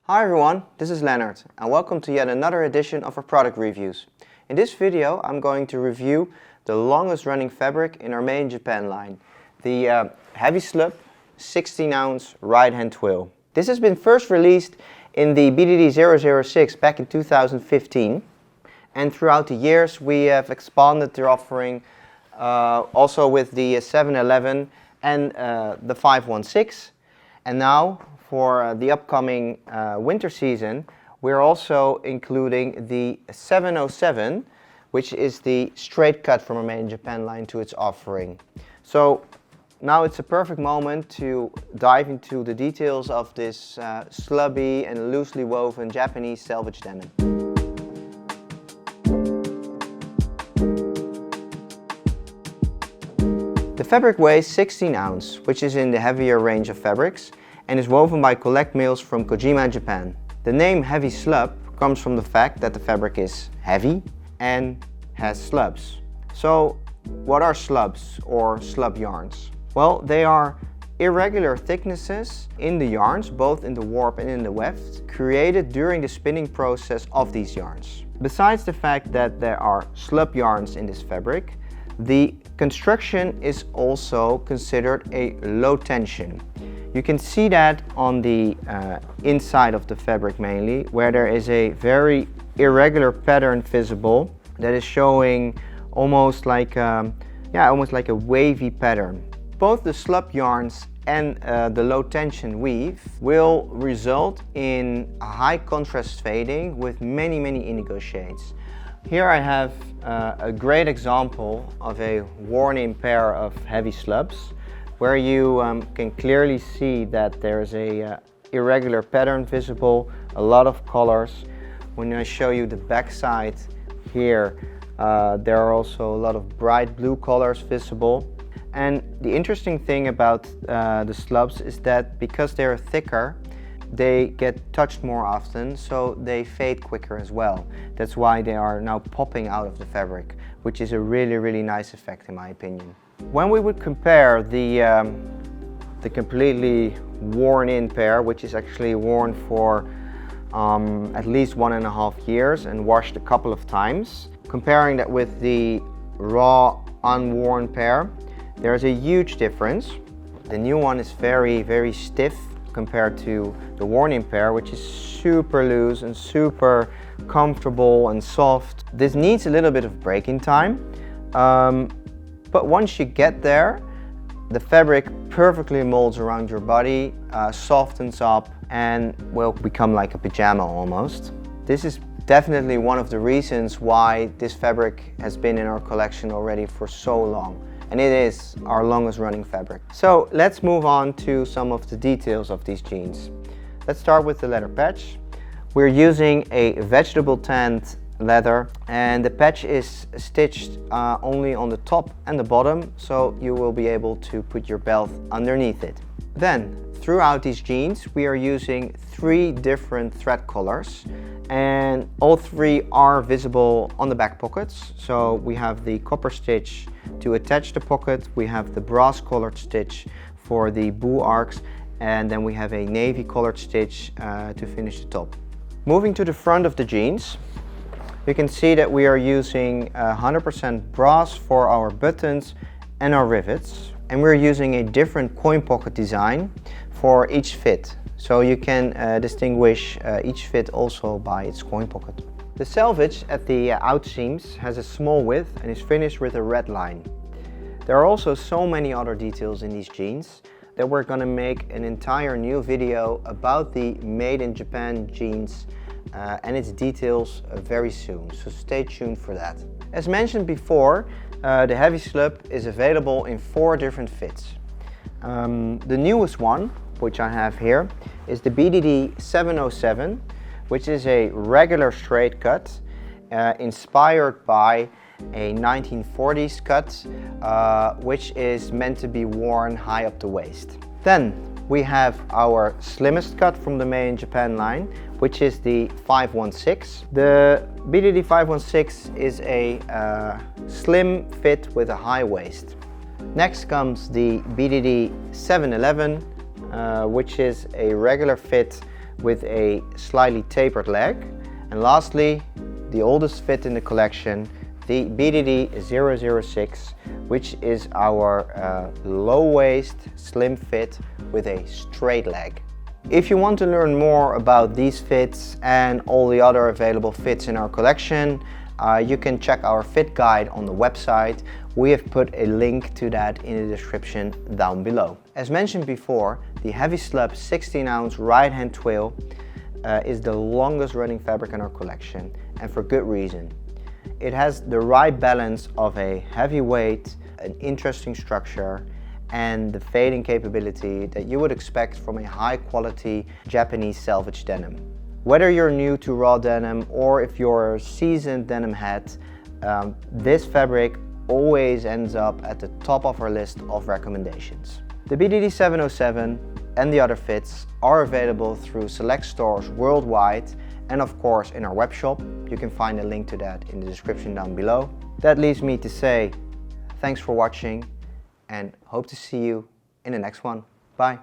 Hi everyone, this is Leonard and welcome to yet another edition of our product reviews. In this video I'm going to review the longest running fabric in our Made in Japan line, the Heavy Slub 16-ounce right hand twill. This has been first released in the BDD006 back in 2015, and throughout the years we have expanded their offering also with the 711 and the 516, and now for the upcoming winter season, we're also including the 707, which is the straight cut from our Made in Japan line to its offering. So now it's a perfect moment to dive into the details of this slubby and loosely woven Japanese selvage denim. The fabric weighs 16 ounce, which is in the heavier range of fabrics, and is woven by collect mills from Kojima, Japan. The name Heavy Slub comes from the fact that the fabric is heavy and has slubs. So what are slubs or slub yarns? Well, they are irregular thicknesses in the yarns, both in the warp and in the weft, created during the spinning process of these yarns. Besides the fact that there are slub yarns in this fabric, the construction is also considered a low tension. You can see that on the inside of the fabric mainly, where there is a very irregular pattern visible that is showing almost like a wavy pattern. Both the slub yarns and the low tension weave will result in a high contrast fading with many indigo shades. Here I have a great example of a worn-in pair of heavy slubs, where you can clearly see that there's a irregular pattern visible, a lot of colors. When I show you the back side here, there are also a lot of bright blue colors visible. And the interesting thing about the slubs is that because they're thicker, they get touched more often, so they fade quicker as well. That's why they are now popping out of the fabric, which is a really nice effect in my opinion. When we would compare the completely worn-in pair, which is actually worn for at least 1.5 years and washed a couple of times, comparing that with the raw unworn pair, there's a huge difference. The new one is very stiff compared to the worn-in pair, which is super loose and super comfortable and soft. This needs a little bit of breaking time. But once you get there, the fabric perfectly molds around your body, softens up, and will become like a pajama almost. This is definitely one of the reasons why this fabric has been in our collection already for so long. And it is our longest running fabric. So let's move on to some of the details of these jeans. Let's start with the leather patch. We're using a vegetable tanned leather, and the patch is stitched only on the top and the bottom, so you will be able to put your belt underneath it. Then throughout these jeans we are using 3 different thread colors, and all 3 are visible on the back pockets. So we have the copper stitch to attach the pocket, we have the brass colored stitch for the bow arcs, and then we have a navy colored stitch to finish the top. Moving to the front of the jeans, you can see that we are using 100% brass for our buttons and our rivets, and we're using a different coin pocket design for each fit, so you can distinguish each fit also by its coin pocket. The selvage at the out seams has a small width and is finished with a red line. There are also so many other details in these jeans that we're gonna make an entire new video about the Made in Japan jeans and its details very soon, so stay tuned for that. As mentioned before, the Heavy Slub is available in 4 different fits. The newest one, which I have here, is the BDD 707, which is a regular straight cut inspired by a 1940s cut, which is meant to be worn high up the waist. Then we have our slimmest cut from the Made in Japan line, which is the 516. The BDD 516 is a slim fit with a high waist. Next comes the BDD 711, which is a regular fit with a slightly tapered leg. And lastly, the oldest fit in the collection, the BDD 006, which is our low waist slim fit with a straight leg. If you want to learn more about these fits and all the other available fits in our collection, you can check our fit guide on the website. We have put a link to that in the description down below. As mentioned before, the Heavy Slub 16-ounce right-hand twill is the longest running fabric in our collection, and for good reason. It has the right balance of a heavy weight, an interesting structure, and the fading capability that you would expect from a high-quality Japanese selvage denim. Whether you're new to raw denim or if you're a seasoned denim head, this fabric always ends up at the top of our list of recommendations. The BDD 707 and the other fits are available through select stores worldwide, and of course in our web shop. You can find a link to that in the description down below. That leaves me to say thanks for watching and hope to see you in the next one. Bye.